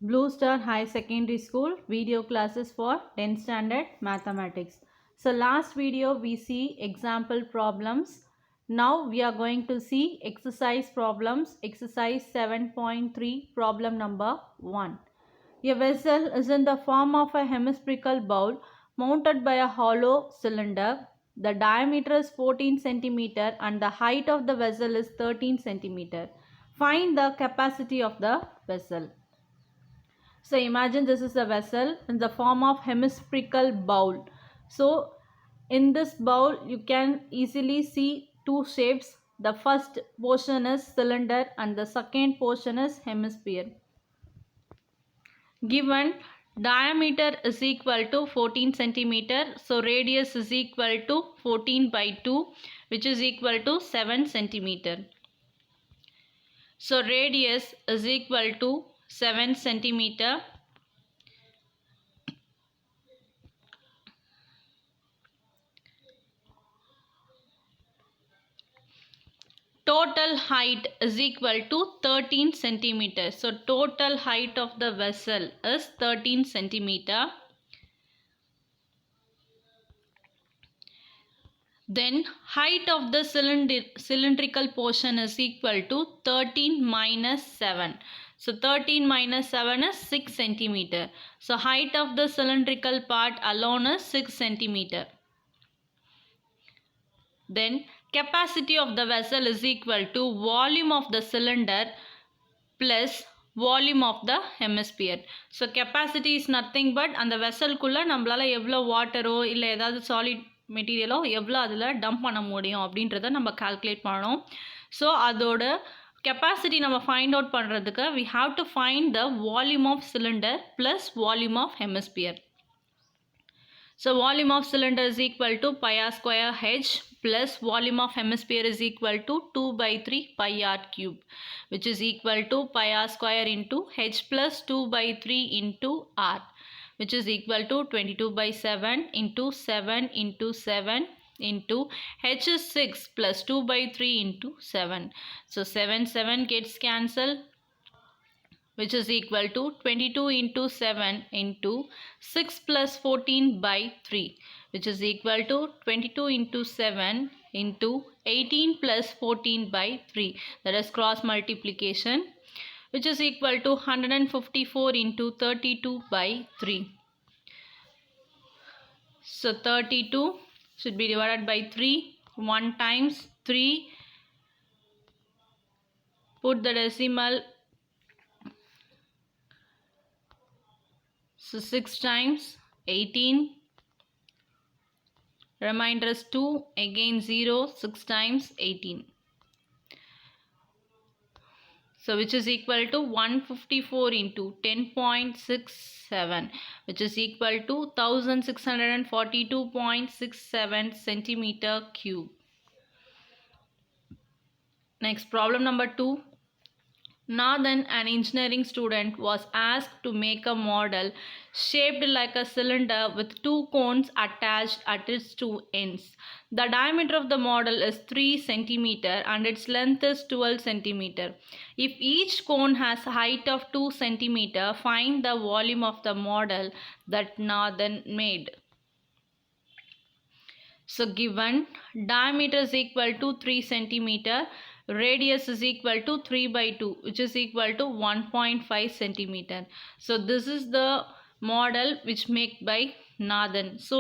Blue Star High Secondary School video classes for 10th standard mathematics. So last video we see example problems. Now we are going to see exercise problems. Exercise 7.3 problem number 1. A vessel is in the form of a hemispherical bowl mounted by a hollow cylinder. The diameter is 14 centimeter and the height of the vessel is 13 centimeter. Find the capacity of the vessel. So imagine this is a vessel in the form of hemispherical bowl. So in this bowl you can easily see two shapes. The first portion is cylinder and the second portion is hemisphere. Given diameter is equal to 14 centimeter. So radius is equal to 14 by 2 which is equal to 7 centimeter. So radius is equal to 7 centimeter. Total height is equal to 13 centimeters. So total height of the vessel is 13 centimeter. Then height of the cylindrical portion is equal to 13 minus 7. So 13 minus 7 is 6 centimeter. So height of the cylindrical part alone is 6 centimeter. Then capacity of the vessel is equal to volume of the cylinder plus volume of the hemisphere. So capacity is nothing but அந்த வெசல்குள்ள நம்மளால எவ்வளோ வாட்டரோ இல்லை ஏதாவது solid மெட்டீரியலோ எவ்வளோ அதில் dump பண்ண முடியும் அப்படின்றத நம்ம கால்குலேட் பண்ணணும். ஸோ அதோட கெப்பாசிட்டி நம்ம ஃபைண்ட் அவுட் பண்ணுறதுக்கு we have to find the volume of cylinder plus volume of hemisphere. So volume of cylinder is equal to pi r square h plus volume of hemisphere is equal to 2 by 3 pi r cube which is equal to pi r square into h plus 2 by 3 into r which is equal to 22 by 7 into 7 into 7 into h is 6 plus 2 by 3 into 7. So 7 gets cancelled which is equal to 22 into 7 into 6 plus 14 by 3 which is equal to 22 into 7 into 18 plus 14 by 3, that is cross multiplication, which is equal to 154 into 32 by 3. So 32 should be divided by 3, 1 times 3, put the decimal. So 6 times 18, remainder is 2, again 0, 6 times 18. So which is equal to 154 into 10.67 which is equal to 1642.67 centimeter cube. Next, problem number 2. Nathan, an engineering student, was asked to make a model shaped like a cylinder with two cones attached at its two ends. The diameter of the model is 3 centimeter and its length is 12 centimeter. If each cone has height of 2 centimeter, find the volume of the model that Nathan made. So given diameter is equal to 3 centimeter, radius is equal to 3 by 2 which is equal to 1.5 centimeter. So this is the model which made by Nathan. So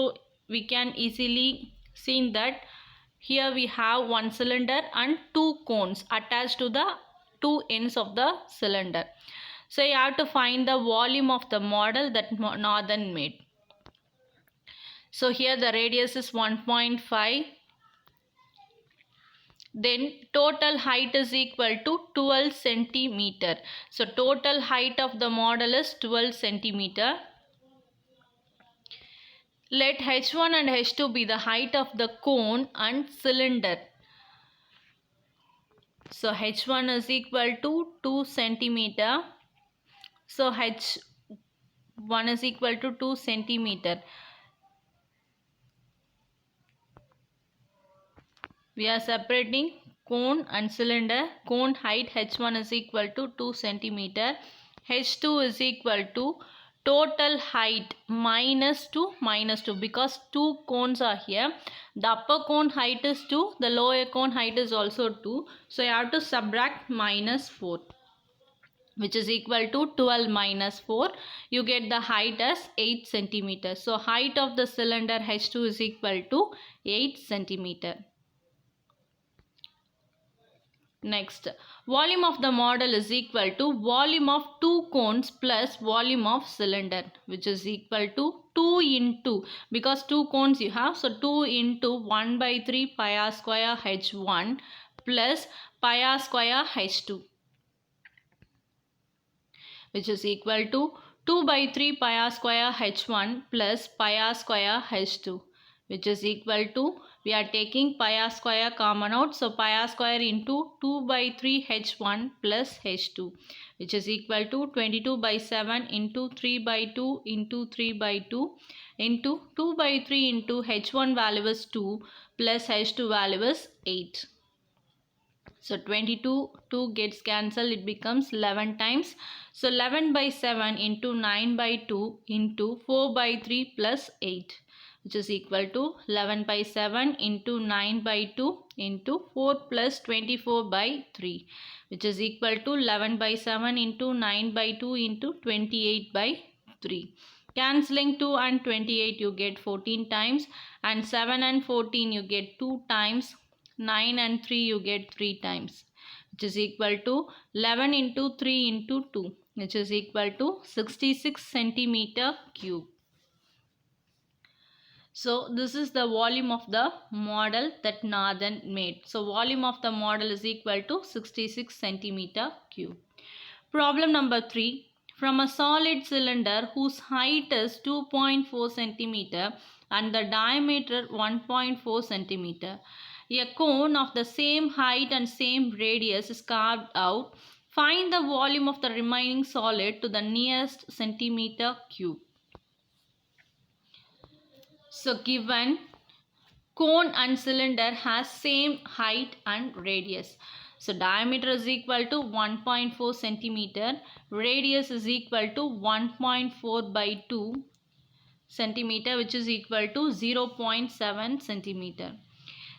we can easily see that here we have one cylinder and two cones attached to the two ends of the cylinder. So you have to find the volume of the model that Nathan made. So here the radius is 1.5. Then total height is equal to 12 centimeter. So total height of the model is 12 centimeter. Let h1 and h2 be the height of the cone and cylinder. So h1 is equal to 2 centimeter. So h1 is equal to 2 centimeter. We are separating cone and cylinder. Cone height h1 is equal to 2 centimeter H2 is equal to total height minus 2 because two cones are here. The upper cone height is 2, the lower cone height is also 2. So you have to subtract minus 4, which is equal to 12 minus 4. You get the height as 8 centimeter. So height of the cylinder H2 is equal to 8 centimeter. Next, volume of the model is equal to volume of two cones plus volume of cylinder, which is equal to 2 into, because two cones you have, so 2 into 1 by 3 pi r square H1 plus pi r square H2, which is equal to 2 by 3 pi r square H1 plus pi r square H2, which is equal to, we are taking pi r square common out, so pi r square into 2 by 3 H1 plus H2, which is equal to 22 by 7 into 3 by 2 into 3 by 2 into 2 by 3 into H1 value is 2 plus H2 value is 8. So 22, 2 gets cancelled, it becomes 11 times. So 11 by 7 into 9 by 2 into 4 by 3 plus 8, which is equal to 11 by 7 into 9 by 2 into 4 plus 24 by 3, which is equal to 11 by 7 into 9 by 2 into 28 by 3. Cancelling 2 and 28 you get 14 times, and 7 and 14 you get 2 times. 9 and 3 you get 3 times, which is equal to 11 into 3 into 2, which is equal to 66 centimeter cube. So this is the volume of the model that Nathan made. So volume of the model is equal to 66 centimeter cube. Problem number 3. From a solid cylinder whose height is 2.4 centimeter and the diameter 1.4 centimeter, a cone of the same height and same radius is carved out. Find the volume of the remaining solid to the nearest centimeter cube. So given cone and cylinder has same height and radius. So diameter is equal to 1.4 centimeter, radius is equal to 1.4 by 2 centimeter, which is equal to 0.7 centimeter.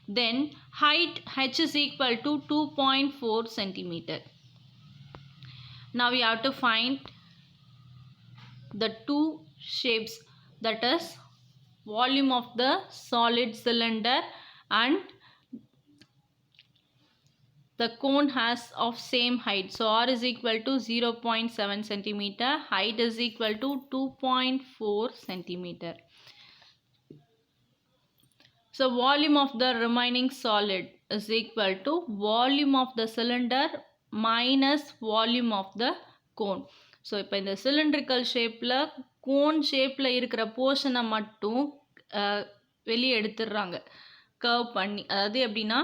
Then height h is equal to 2.4 centimeter. Now we have to find the two shapes, that is volume of the solid cylinder and the cone has of same height. So r is equal to 0.7 centimeter, height is equal to 2.4 centimeter. So volume of the remaining solid is equal to volume of the cylinder minus volume of the cone. So இப்போ இந்த cylindrical shapeல cone shapeல இருக்கிற portion மட்டும் வெளியே எடுத்துடுறாங்க curve பண்ணி, அதாவது எப்படின்னா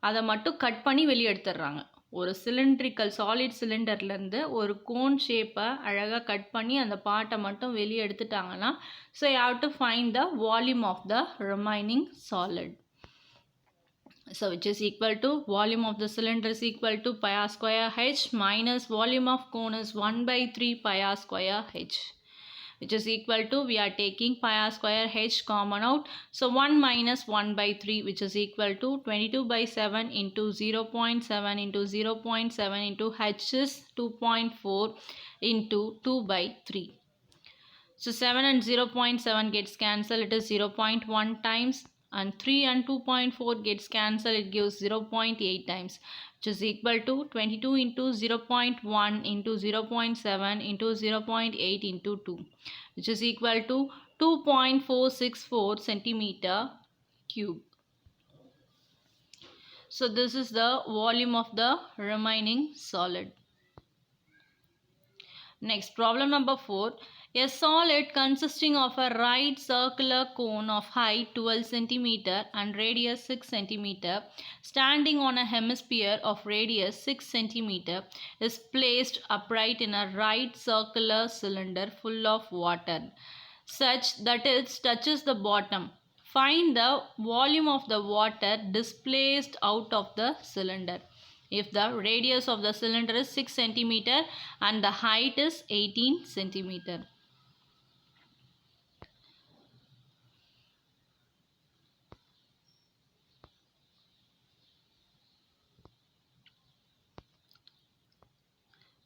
அதை மட்டும் கட் பண்ணி வெளியே எடுத்துடுறாங்க. ஒரு சிலிண்ட்ரிக்கல் சாலிட் சிலிண்டர்லேருந்து ஒரு கோன் ஷேப்பை அழகாக கட் பண்ணி அந்த பார்ட்டை மட்டும் வெளியே எடுத்துட்டாங்கன்னா, so you have to find the volume of the remaining solid. So which is equal to volume of the cylinder is equal to pi r square h minus volume of cone is 1 by 3 pi r square h, which is equal to, we are taking pi r square h common out. So 1 minus 1 by 3, which is equal to 22 by 7 into 0.7 into 0.7 into h is 2.4 into 2 by 3. So 7 and 0.7 gets cancelled, it is 0.1 times, and 3 and 2.4 gets cancelled, it gives 0.8 times, which is equal to 22 into 0.1 into 0.7 into 0.8 into 2, which is equal to 2.464 centimeter cube. So this is the volume of the remaining solid. Next, problem number 4. A solid consisting of a right circular cone of height 12 cm and radius 6 cm standing on a hemisphere of radius 6 cm is placed upright in a right circular cylinder full of water such that it touches the bottom. Find the volume of the water displaced out of the cylinder. if the radius of the cylinder is 6 centimeter and the height is 18 centimeter.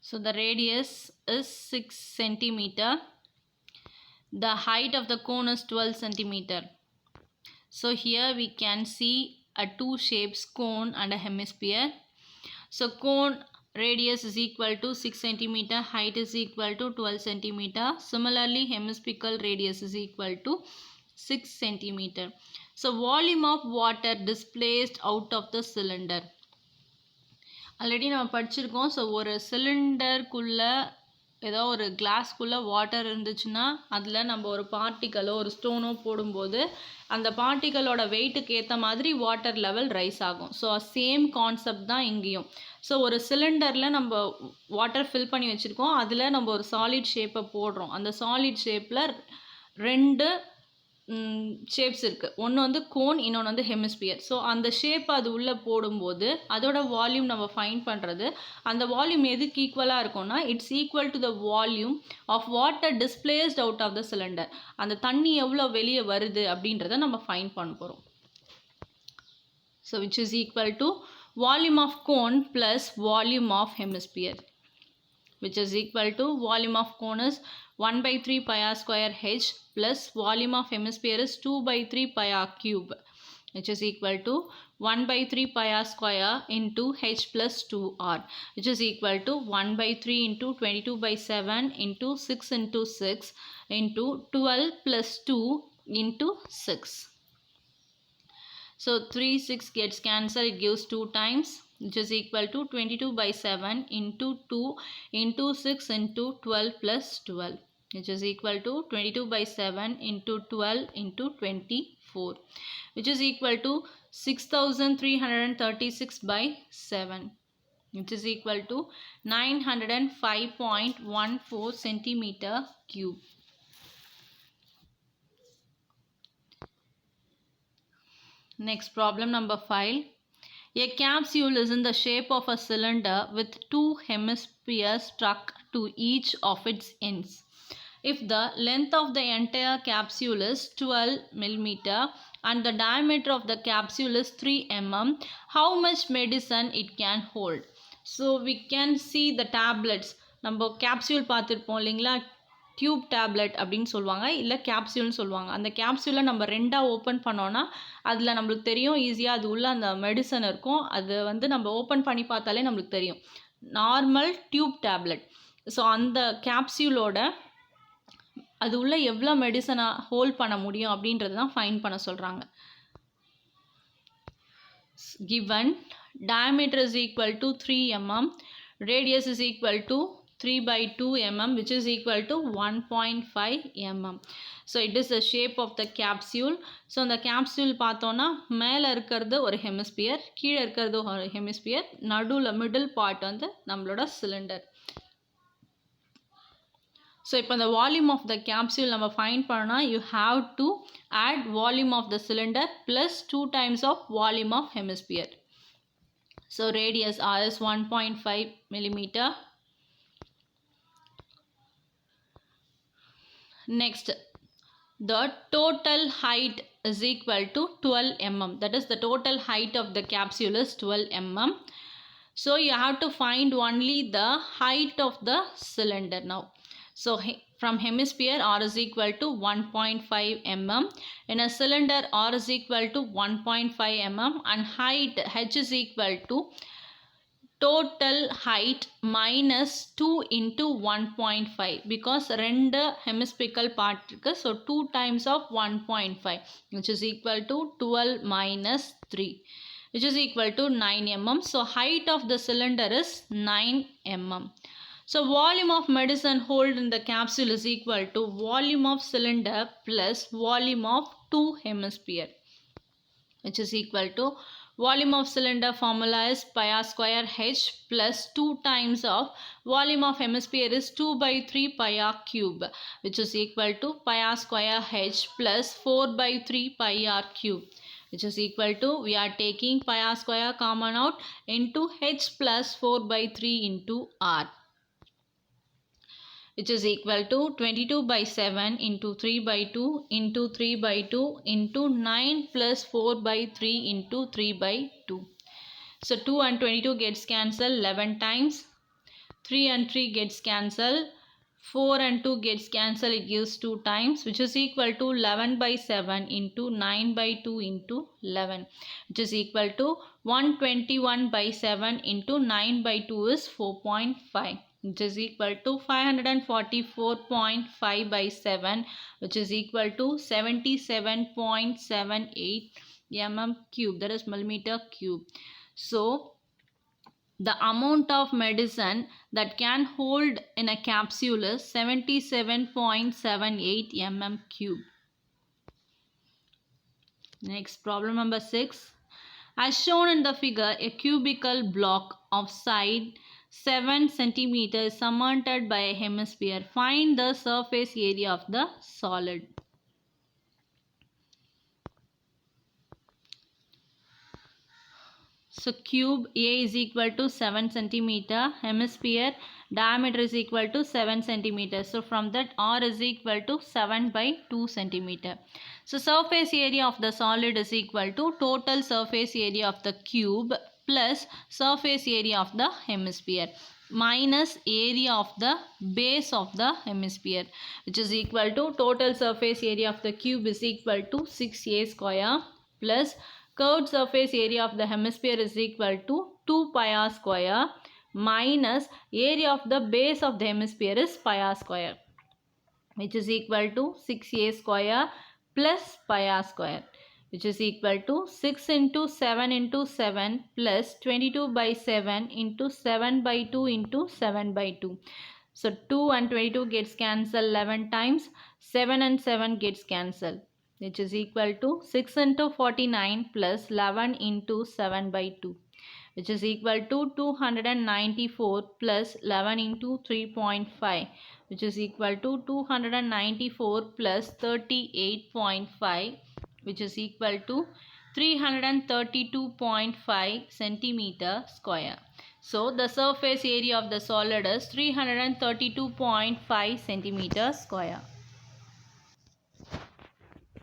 So the radius is 6 centimeter. The height of the cone is 12 centimeter. So here we can see a two shapes, cone and a hemisphere. So cone radius is equal to 6 centimeter, height is equal to 12 centimeter. Similarly, hemispherical radius is equal to 6 centimeter. So volume of water displaced out of the cylinder. Already நம்ம படிச்சிருக்கோம். So ஒரு சிலிண்டருக்குள்ளே ஏதோ ஒரு கிளாஸ்க்குள்ளே water இருந்துச்சுன்னா அதில் நம்ம ஒரு பார்ட்டிக்கலோ ஒரு ஸ்டோனோ போடும்போது அந்த பார்ட்டிக்கலோட வெயிட்டுக்கு ஏற்ற மாதிரி வாட்டர் லெவல் ரைஸ் ஆகும். ஸோ சேம் கான்செப்ட் தான் இங்கேயும். ஸோ ஒரு சிலிண்டரில் நம்ம வாட்டர் ஃபில் பண்ணி வச்சுருக்கோம், அதில் நம்ம ஒரு சாலிட் ஷேப்பை போடுறோம். அந்த சாலிட் ஷேப்பில் ரெண்டு ஷேப்ஸ் இருக்குது. ஒன்று வந்து கோன், இன்னொன்று வந்து ஹெமிஸ்பியர். ஸோ அந்த ஷேப் அது உள்ளே போடும்போது அதோட வால்யூம் நம்ம ஃபைண்ட் பண்ணுறது, அந்த வால்யூம் எதுக்கு ஈக்குவலாக இருக்கும்னா it's equal to the volume of water displaced out of the cylinder. அந்த தண்ணி எவ்வளோ வெளியே வருது அப்படின்றத நம்ம ஃபைண்ட் பண்ண போகிறோம். So which is equal to volume of cone plus volume of hemisphere, which is equal to volume of cone is 1 by 3 pi r square h plus volume of hemisphere is 2 by 3 pi r cube, which is equal to 1 by 3 pi r square into h plus 2r, which is equal to 1 by 3 into 22 by 7 into 6 into 6 into 12 plus 2 into 6. So 3 6 gets cancelled, it gives 2 times, which is equal to 22 by 7 into 2 into 6 into 12 plus 12, which is equal to 22 by 7 into 12 into 24, which is equal to 6336 by 7, which is equal to 905.14 centimeter cube. Next problem number 5. A capsule is in the shape of a cylinder with two hemispheres stuck to each of its ends. If the length of the entire capsule is 12 mm and the diameter of the capsule is 3 mm, how much medicine it can hold? So we can see the tablets. நம்ம capsule பார்த்துருப்போம் இல்லைங்களா, tube tablet அப்படின்னு சொல்லுவாங்க, இல்லை கேப்சியூல்னு சொல்லுவாங்க. அந்த கேப்சியூலை நம்ம ரெண்டாக ஓப்பன் பண்ணோன்னா அதில் நம்மளுக்கு தெரியும் ஈஸியாக அது உள்ள அந்த மெடிசன் இருக்கும். அது வந்து நம்ம ஓப்பன் பண்ணி பார்த்தாலே நம்மளுக்கு தெரியும். Normal tube tablet. ஸோ அந்த கேப்சியூலோட அது உள்ள எவ்வளோ மெடிசனை ஹோல்ட் பண்ண முடியும் அப்படின்றது தான் ஃபைண்ட் பண்ண சொல்கிறாங்க. Given diameter is equal to 3 mm, radius is equal to 3 by 2 mm, which is equal to 1.5 mm. So it is the shape of the capsule. So the capsule பார்த்தோன்னா மேலே இருக்கிறது ஒரு ஹெமிஸ்பியர், கீழே இருக்கிறது ஒரு ஹெமிஸ்பியர், நடுவில் மிடில் பார்ட் வந்து நம்மளோட சிலிண்டர். ஸோ இப்போ the volume of the capsule நம்ம ஃபைண்ட் பண்ணோன்னா you have to add volume of the cylinder plus 2 times of volume of hemisphere. So radius r is 1.5 millimeter. Next, the total height is equal to 12 mm. That is, the total height of the capsule is 12 mm. So you have to find only the height of the cylinder now. So from hemisphere r is equal to 1.5 mm. In a cylinder r is equal to 1.5 mm and height h is equal to total height minus 2 into 1.5 because ரெண்டு hemispherical part இருக்கு. So 2 times of 1.5 which is equal to 12 minus 3 which is equal to 9 mm. So height of the cylinder is 9 mm. So volume of medicine hold in the capsule is equal to volume of cylinder plus volume of 2 hemisphere, which is equal to volume of cylinder formula is pi r square h plus 2 times of volume of hemisphere is 2 by 3 pi r cube, which is equal to pi r square h plus 4 by 3 pi r cube, which is equal to, we are taking pi r square common out, into h plus 4 by 3 into r, which is equal to 22 by 7 into 3 by 2 into 3 by 2 into 9 plus 4 by 3 into 3 by 2. So 2 and 22 gets cancelled 11 times. 3 and 3 gets cancelled. 4 and 2 gets cancelled, it gives 2 times, which is equal to 11 by 7 into 9 by 2 into 11, which is equal to 121 by 7 into 9 by 2 is 4.5, which is equal to 544.5 by 7, which is equal to 77.78 mm cube, that is millimeter cube. So the amount of medicine that can hold in a capsule is 77.78 mm cube. Next, problem number 6. As shown in the figure, a cubical block of side 7 cm is surmounted by a hemisphere. Find the surface area of the solid. So cube A is equal to 7 centimeter, hemisphere diameter is equal to 7 centimeter. So from that R is equal to 7 by 2 centimeter. So surface area of the solid is equal to total surface area of the cube plus surface area of the hemisphere minus area of the base of the hemisphere, which is equal to total surface area of the cube is equal to 6a square plus curved surface area of the hemisphere is equal to 2 pi r square minus area of the base of the hemisphere is pi r square, which is equal to 6a square plus pi r square, which is equal to 6 into 7 into 7 plus 22 by 7 into 7 by 2 into 7 by 2. So 2 and 22 gets cancelled 11 times, 7 and 7 gets cancelled, which is equal to 6 into 49 plus 11 into 7 by 2, which is equal to 294 plus 11 into 3.5, which is equal to 294 plus 38.5, which is equal to 332.5 centimeter square. So the surface area of the solid is 332.5 centimeter square.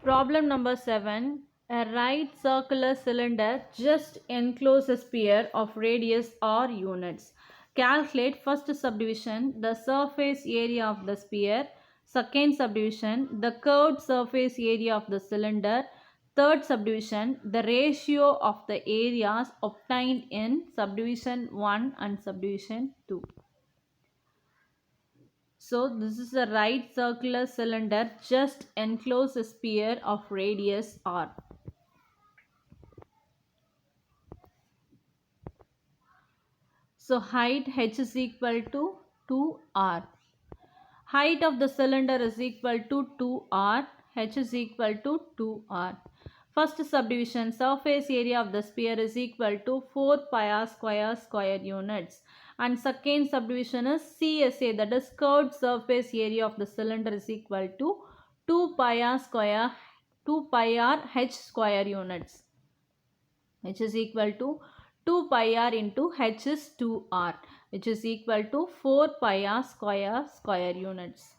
Problem number 7. A right circular cylinder just encloses a sphere of radius r units. Calculate first subdivision, the surface area of the sphere. Second subdivision, the curved surface area of the cylinder. Third subdivision, the ratio of the areas obtained in subdivision 1 and subdivision 2. So this is a right circular cylinder just enclose a sphere of radius r. So height h is equal to 2r. Height of the cylinder is equal to 2r. H is equal to 2r. First subdivision, surface area of the sphere is equal to 4 pi r square units. And second subdivision is CSA, that is curved surface area of the cylinder is equal to 2 pi r h square units, which is equal to 2 pi r into h is 2r, which is equal to 4 pi r square units.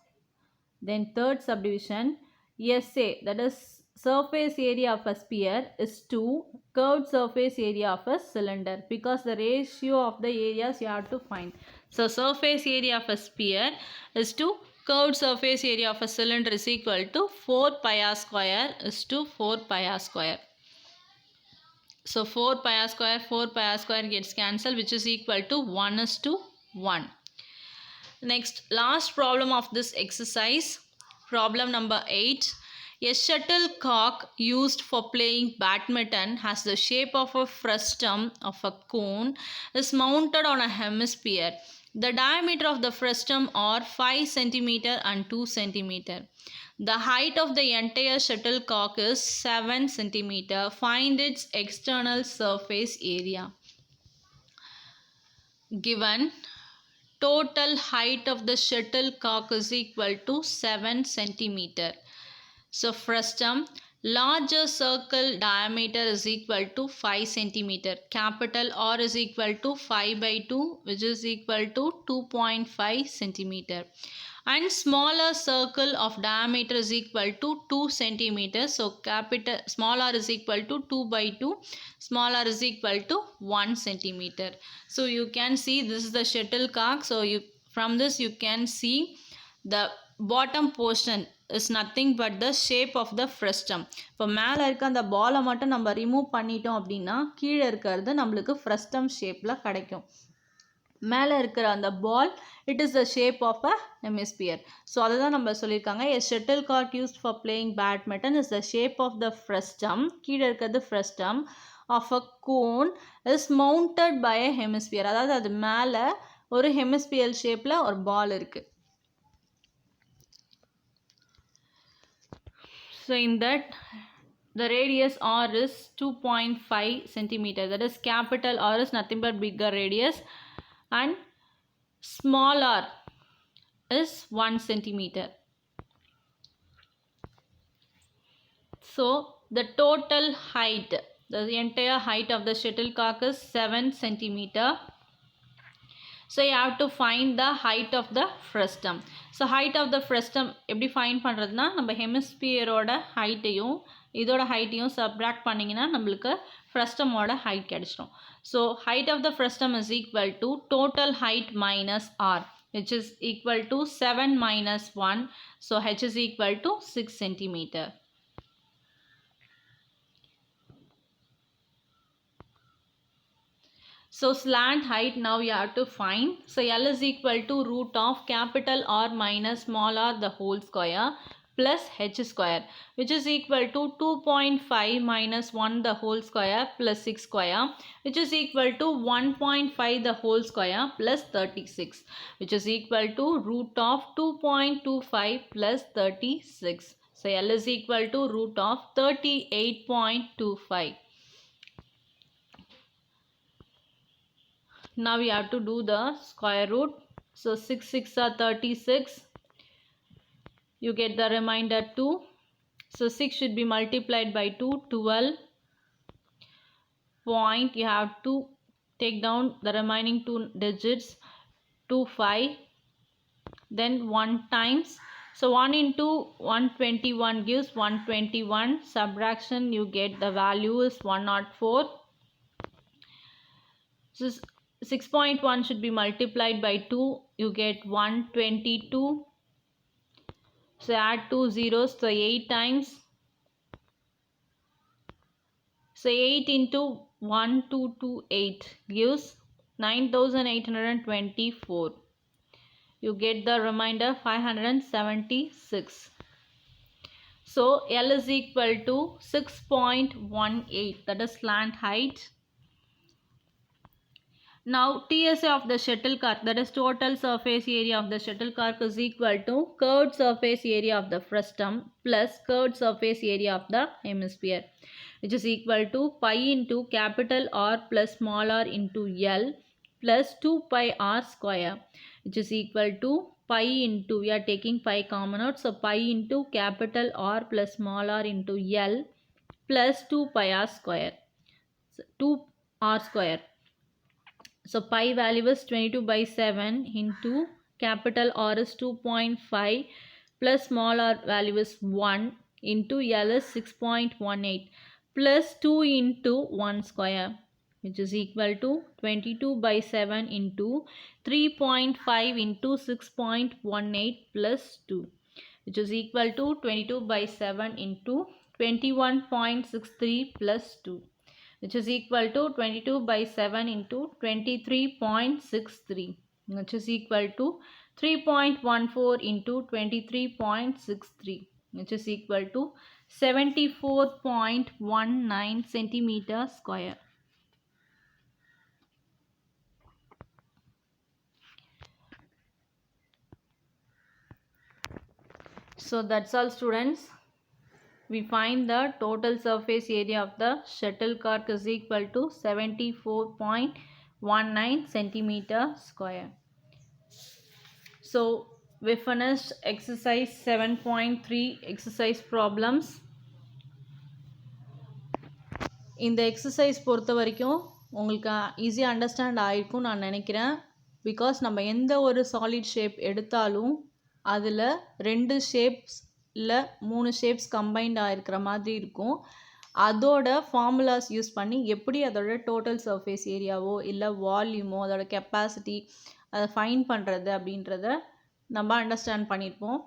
Then third subdivision, SA, that is surface area of a sphere is to curved surface area of a cylinder, because the ratio of the areas you have to find. So surface area of a sphere is to curved surface area of a cylinder is equal to 4 pi r square is to 4 pi r square. So 4 pi r square gets cancelled, which is equal to 1 is to 1. Next, last problem of this exercise, problem number 8. A shuttlecock used for playing badminton has the shape of a frustum of a cone, is mounted on a hemisphere. The diameter of the frustum are 5 cm and 2 cm. The height of the entire shuttlecock is 7 cm. Find its external surface area. Given total height of the shuttlecock is equal to 7 cm. So frustum, larger circle diameter is equal to 5 centimeter. Capital R is equal to 5 by 2, which is equal to 2.5 centimeter. And smaller circle of diameter is equal to 2 centimeters. So capital small r is equal to 2 by 2, small r is equal to 1 centimeter. So you can see this is the shuttlecock. So you from this you can see the bottom portion is nothing but the shape of the frustum. இப்போ மேலே இருக்க அந்த பாலை மட்டும் நம்ம remove பண்ணிட்டோம் அப்படின்னா கீழே இருக்கிறது நம்மளுக்கு ஃப்ரஸ்டம் ஷேப்பில் கிடைக்கும். மேலே இருக்கிற அந்த ball it is the shape of a hemisphere. So அதை தான் நம்ம சொல்லியிருக்காங்க. A shuttle cork used for playing badminton is the shape of the frustum. கீழே இருக்கிறது frustum of a cone is mounted by a hemisphere. அதாவது அது மேலே ஒரு ஹெமிஸ்பியர் ஷேப்பில் ஒரு பால் இருக்குது. So in that the radius r is 2.5 centimeter. That is capital R is nothing but bigger radius and small r is 1 centimeter. So the total height, the entire height of the shuttlecock is 7 centimeter. So you have to find the height of the frustum. So height of the frustum எப்படி find பண்ணுறதுனா நம்ம ஹெமிஸ்பியரோட ஹைட்டையும் இதோட ஹைட்டையும் subtract பண்ணிங்கன்னா நம்மளுக்கு ஃப்ரஸ்டமோட height கிடைச்சிடும். So height of the frustum is equal to total height minus r, which is equal to 7 minus 1. So h is equal to 6 centimeter. So slant height now you have to find. So L is equal to root of capital R minus small r the whole square plus h square, which is equal to 2.5 minus 1 the whole square plus 6 square, which is equal to 1.5 the whole square plus 36, which is equal to root of 2.25 plus 36. So L is equal to root of 38.25. Now we have to do the square root. So 6 6 are 36. You get the remainder 2. So 6 should be multiplied by 2, 12. Point, you have to take down the remaining 2 digits, 2 5. Then 1 times. So 1 into 121 gives 121. Subtraction, you get the value is 104. So 6.1 should be multiplied by 2. You get 122. So add 2 zeros. So 8 times. So 8 into 1228 gives 9824. You get the remainder 576. So L is equal to 6.18. That is slant height. Now TSA of the shuttlecock, that is total surface area of the shuttlecock, is equal to curved surface area of the frustum plus curved surface area of the hemisphere, which is equal to pi into capital R plus small r into L plus 2 pi r square, which is equal to pi into, we are taking pi common out, so pi into capital R plus small r into L plus 2 pi r square, so 2 r square. So pi value is 22 by 7 into capital R is 2.5 plus small r value is 1 into L is 6.18 plus 2 into 1 square, which is equal to 22 by 7 into 3.5 into 6.18 plus 2, which is equal to 22 by 7 into 21.63 plus 2, which is equal to 22 by 7 into 23.63, which is equal to 3.14 into 23.63, which is equal to 74.19 centimeter square. So that's all students. We find the total surface area of the shuttlecock is equal to 74.19 centimeter square. So we finished exercise 7.3 exercise problems. இந்த exercise பொறுத்த வரைக்கும் உங்களுக்கு ஈஸியாக understand ஆகிருக்கும்னு நான் நினைக்கிறேன். Because நம்ம எந்த ஒரு சாலிட் ஷேப் எடுத்தாலும் அதில் 2 ஷேப்ஸ் இல்லை 3 ஷேப்ஸ் கம்பைன்ட் ஆகிருக்கிற மாதிரி இருக்கும். அதோட ஃபார்முலாஸ் யூஸ் பண்ணி எப்படி அதோட டோட்டல் சர்ஃபேஸ் ஏரியாவோ இல்லை வால்யூமோ அதோட கெப்பாசிட்டி அதை ஃபைண்ட் பண்ணுறது அப்படின்றத நம்ம அண்டர்ஸ்டாண்ட் பண்ணியிருப்போம்.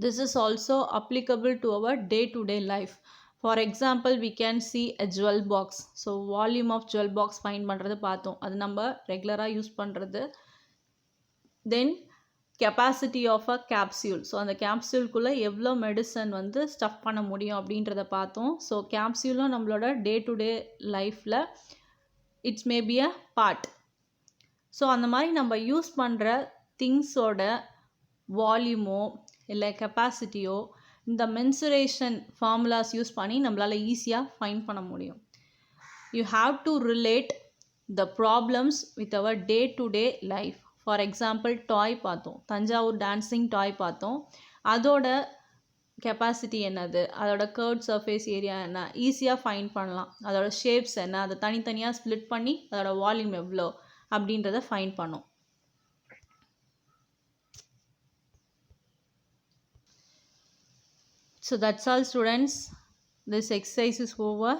This is also applicable to our day-to-day life. For example, we can see a jewel box. So volume of jewel box find பண்ணுறது பார்த்தோம். அது நம்ம ரெகுலராக யூஸ் பண்ணுறது. Then capacity of a capsule. So அந்த கேப்சியூல்குள்ளே எவ்வளோ மெடிசன் வந்து ஸ்டஃப் பண்ண முடியும் அப்படின்றத பார்த்தோம். ஸோ கேப்சியூலும் நம்மளோட டே டு டே லைஃப்பில் it's maybe a part. So அந்த மாதிரி நம்ம யூஸ் பண்ணுற திங்ஸோட வால்யூமோ இல்லை கெப்பாசிட்டியோ இந்த மென்சுரேஷன் ஃபார்முலாஸ் யூஸ் பண்ணி நம்மளால் ஈஸியாக ஃபைண்ட் பண்ண முடியும். You have to relate the problems with our day to day life. For example toy பார்த்தோம், தஞ்சாவூர் டான்ஸிங் டாய் பார்த்தோம். அதோட கெப்பாசிட்டி என்னது, அதோட கர்வ் சர்ஃபேஸ் ஏரியா என்ன, ஈஸியாக ஃபைண்ட் பண்ணலாம். அதோட ஷேப்ஸ் என்ன, அதை தனித்தனியாக ஸ்ப்ளிட் பண்ணி அதோட வால்யூம் எவ்வளோ அப்படின்றத ஃபைண்ட் பண்ணோம். So that's all students, this exercise is over.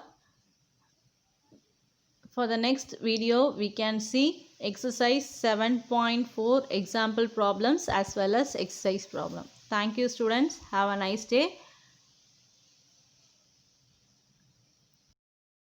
For the next video we can see exercise 7.4 example problems as well as exercise problem. Thank you students, have a nice day.